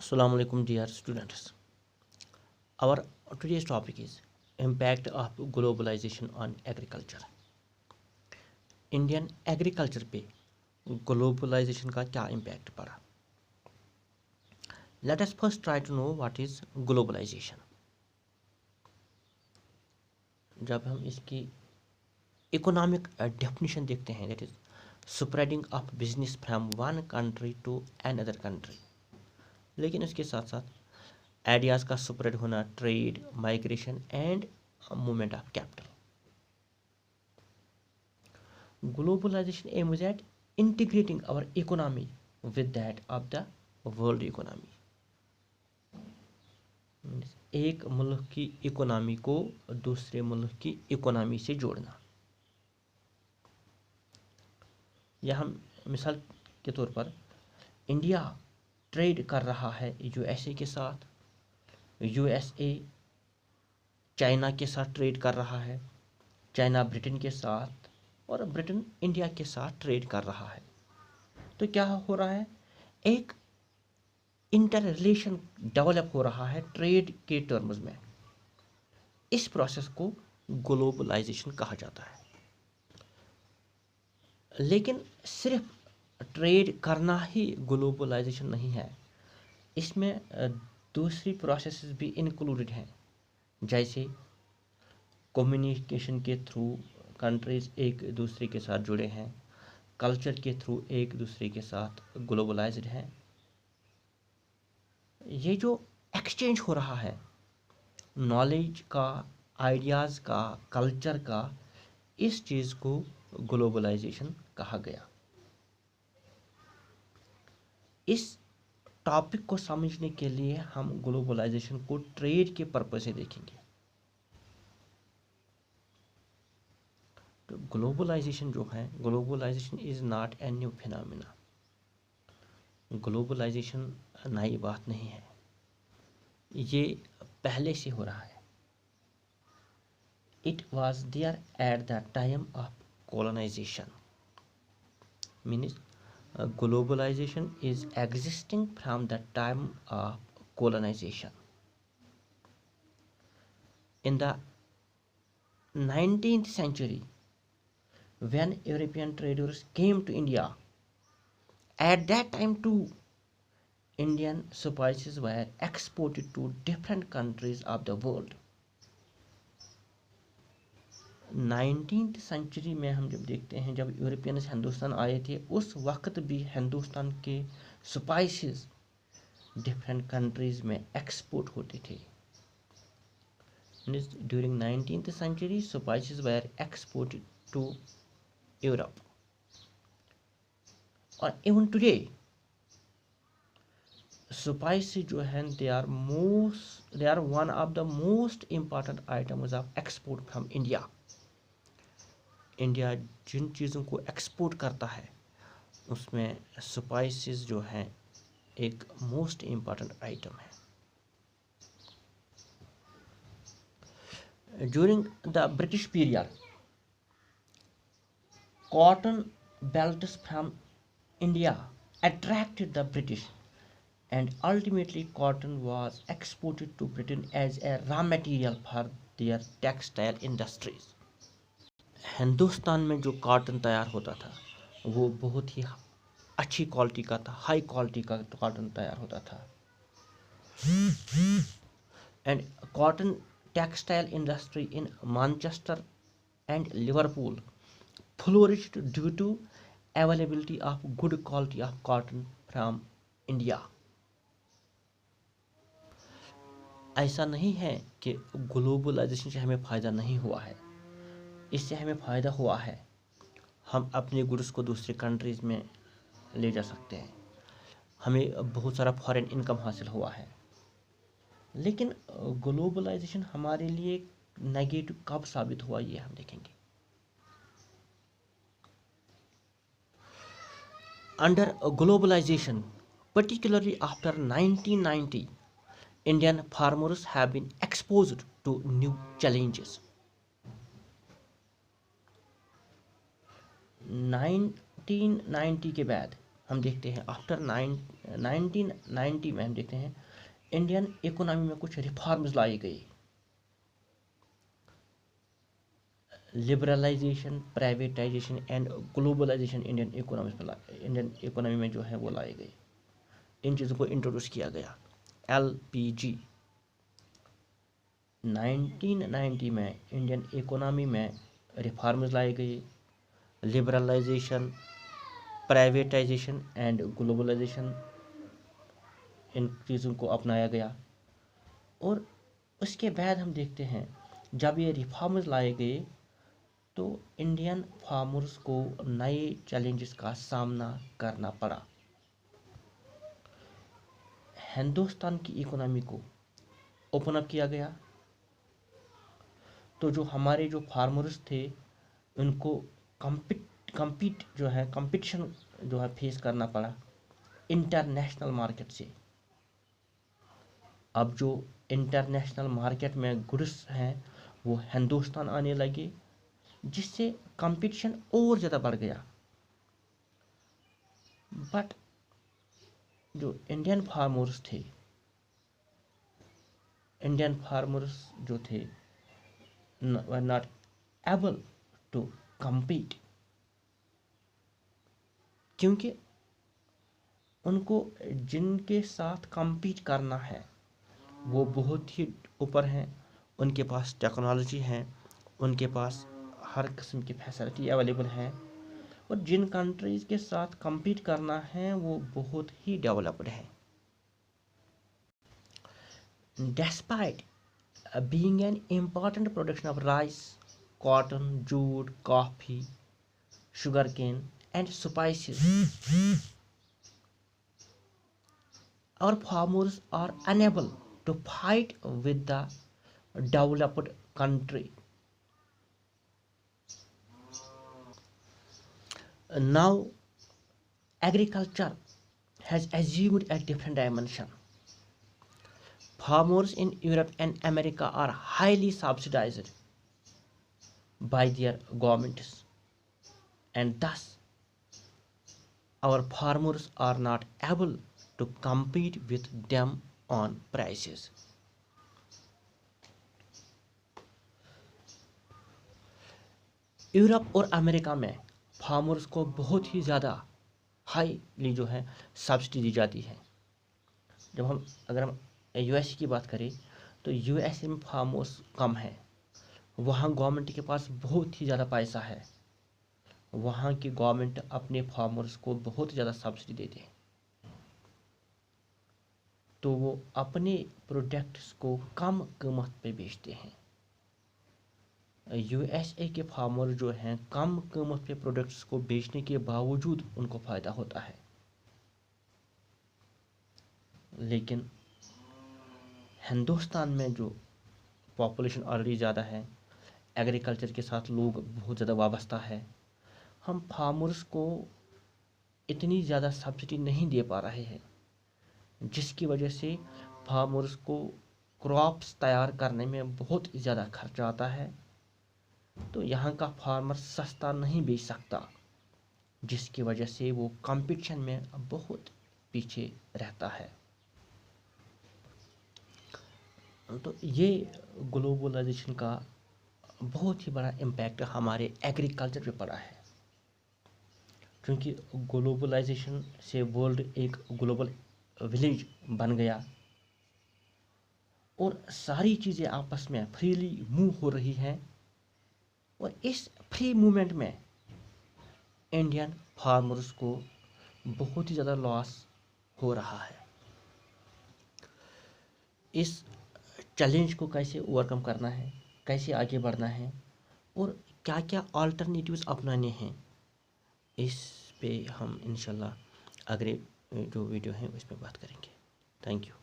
Assalamu alaikum dear students. Our today's topic is impact of globalization on agriculture. Indian agriculture पे globalization का क्या impact पड़ा? Let us first try to know what is globalization. जब हम इसकी economic definition देखते हैं, that is spreading of business from one country to another country. लेकिन इसके साथ साथ आइडियाज़ का स्प्रेड होना, trade, migration and movement of capital. Globalization aims at integrating our economy with that of the world economy. एक मुल्क की economy को दूसरे मुल्क की इकोनॉमी से जोड़ना. या हम मिसाल के तौर पर इंडिया ट्रेड कर रहा है यूएसए के साथ, यूएसए चाइना के साथ ट्रेड कर रहा है, चाइना ब्रिटेन के साथ, और ब्रिटेन इंडिया के साथ ट्रेड कर रहा है. तो क्या हो रहा है? एक इंटर रिलेशन डेवलप हो रहा है ट्रेड के टर्म्स में. इस प्रोसेस को ग्लोबलाइजेशन कहा जाता है. लेकिन सिर्फ ट्रेड करना ही ग्लोबलाइजेशन नहीं है. इसमें दूसरी प्रोसेसेस भी इंक्लूडेड हैं, जैसे कम्युनिकेशन के थ्रू कंट्रीज एक दूसरे के साथ जुड़े हैं, कल्चर के थ्रू एक दूसरे के साथ ग्लोबलाइज्ड हैं. ये जो एक्सचेंज हो रहा है नॉलेज का, आइडियाज़ का, कल्चर का, इस चीज़ को ग्लोबलाइजेशन कहा गया. इस टॉपिक को समझने के लिए हम ग्लोबलाइजेशन को ट्रेड के पर्पस से देखेंगे. तो ग्लोबलाइजेशन जो है, globalization is not a new phenomena. Globalization नई बात नहीं है, ये पहले से हो रहा है. It was there at the time of colonization. Means globalization is existing from the time of colonization. In the 19th century, when European traders came to India, at that time too Indian spices were exported to different countries of the world. 19th century में हम जब देखते हैं, जब Europeans Hindustan आए थे, उस वक्त भी हिंदुस्तान के स्पाइसेस डिफरेंट कंट्रीज में एक्सपोर्ट होते थे. During 19th century spices were exported to Europe. और इवन टुडे स्पाइसेस जो हैं, they are one of the most important items of export from India. India जिन चीज़ों को एक्सपोर्ट करता है उसमें स्पाइसेस जो हैं एक मोस्ट इम्पॉर्टेंट आइटम है. During the British period, cotton belts from India attracted the British, and ultimately cotton was exported to Britain as a raw material for their textile industries. Hindustan में जो cotton तैयार होता था वो बहुत ही अच्छी क्वालिटी का था, हाई क्वालिटी का कॉटन तैयार होता था. And cotton textile industry in Manchester and Liverpool flourished due to availability of good quality of cotton from India. ऐसा नहीं है कि ग्लोबलाइजेशन से हमें फ़ायदा नहीं हुआ है, इससे हमें फ़ायदा हुआ है. हम अपने गुड्स को दूसरे कंट्रीज़ में ले जा सकते हैं, हमें बहुत सारा फॉरेन इनकम हासिल हुआ है. लेकिन ग्लोबलाइजेशन हमारे लिए नेगेटिव कब साबित हुआ, ये हम देखेंगे. Under globalization, particularly after 1990, Indian farmers have been exposed to new challenges. 1990 के बाद हम देखते हैं आफ्टर 1990 में हम देखते हैं इंडियन इकोनॉमी में कुछ रिफॉर्म्स लाई गई। Liberalization, privatization and globalization Indian economy में जो है वो लाई गई। इन चीज़ों को इंट्रोड्यूस किया गया। LPG 1990 में इंडियन इकोनॉमी में रिफॉर्म्स लाई गई। लिबरलाइजेशन, प्राइवेटाइजेशन एंड ग्लोबलाइजेशन, इन चीज़ों को अपनाया गया। और उसके बाद हम देखते हैं जब ये रिफॉर्म्स लाए गए तो इंडियन फार्मर्स को नए चैलेंजेस का सामना करना पड़ा। हिंदुस्तान की इकोनॉमी को ओपन अप किया गया, तो जो हमारे जो फार्मर्स थे उनको कंपटीशन जो है फेस करना पड़ा इंटरनेशनल मार्केट से। अब जो इंटरनेशनल मार्केट में गुड्स हैं वो हिंदुस्तान आने लगे, जिससे कंपटीशन और ज़्यादा बढ़ गया। बट जो इंडियन फार्मर्स जो थे were not able to compete, क्योंकि उनको जिनके साथ compete करना है वो बहुत ही ऊपर हैं, उनके पास टेक्नोलॉजी है, उनके पास हर किस्म की फैसिलिटी अवेलेबल है, और जिन कंट्रीज़ के साथ compete करना है वो बहुत ही डेवलप्ड है। Despite being an important production of rice, cotton, jute, coffee, sugarcane, and spices, our farmers are unable to fight with the developed country. Now, agriculture has assumed a different dimension. Farmers in Europe and America are highly subsidized by their governments, and thus our farmers are not able to compete with them on prices. Europe और America में farmers को बहुत ही ज़्यादा highly जो है subsidy दी जाती है। अगर हम यूएसए की बात करें तो यूएसए में फार्मर्स कम है, वहाँ गवर्नमेंट के पास बहुत ही ज़्यादा पैसा है, वहाँ की गवर्नमेंट अपने फार्मर्स को बहुत ज़्यादा सब्सिडी देते हैं, तो वो अपने प्रोडक्ट्स को कम कीमत पे बेचते हैं। यूएसए के फार्मर जो हैं कम कीमत पे प्रोडक्ट्स को बेचने के बावजूद उनको फ़ायदा होता है, लेकिन हिंदुस्तान में जो पॉपुलेशन ऑलरेडी ज़्यादा है, एग्रीकल्चर के साथ लोग बहुत ज़्यादा वाबस्ता है, हम फार्मर्स को इतनी ज़्यादा सब्सिडी नहीं दे पा रहे हैं, जिसकी वजह से फार्मर्स को क्रॉप्स तैयार करने में बहुत ज़्यादा खर्चा आता है, तो यहाँ का फार्मर सस्ता नहीं बेच सकता, जिसकी वजह से वो कंपटीशन में बहुत पीछे रहता है। तो ये ग्लोबलाइजेशन का बहुत ही बड़ा इम्पैक्ट हमारे एग्रीकल्चर पे पड़ा है, क्योंकि ग्लोबलाइजेशन से वर्ल्ड एक ग्लोबल विलेज बन गया और सारी चीज़ें आपस में फ्रीली मूव हो रही हैं, और इस फ्री मूवमेंट में इंडियन फार्मर्स को बहुत ही ज़्यादा लॉस हो रहा है। इस चैलेंज को कैसे ओवरकम करना है, कैसे आगे बढ़ना है और क्या क्या अल्टरनेटिव्स अपनाने हैं, इस पे हम इंशाल्लाह अगले जो वीडियो है उस पर बात करेंगे। Thank you.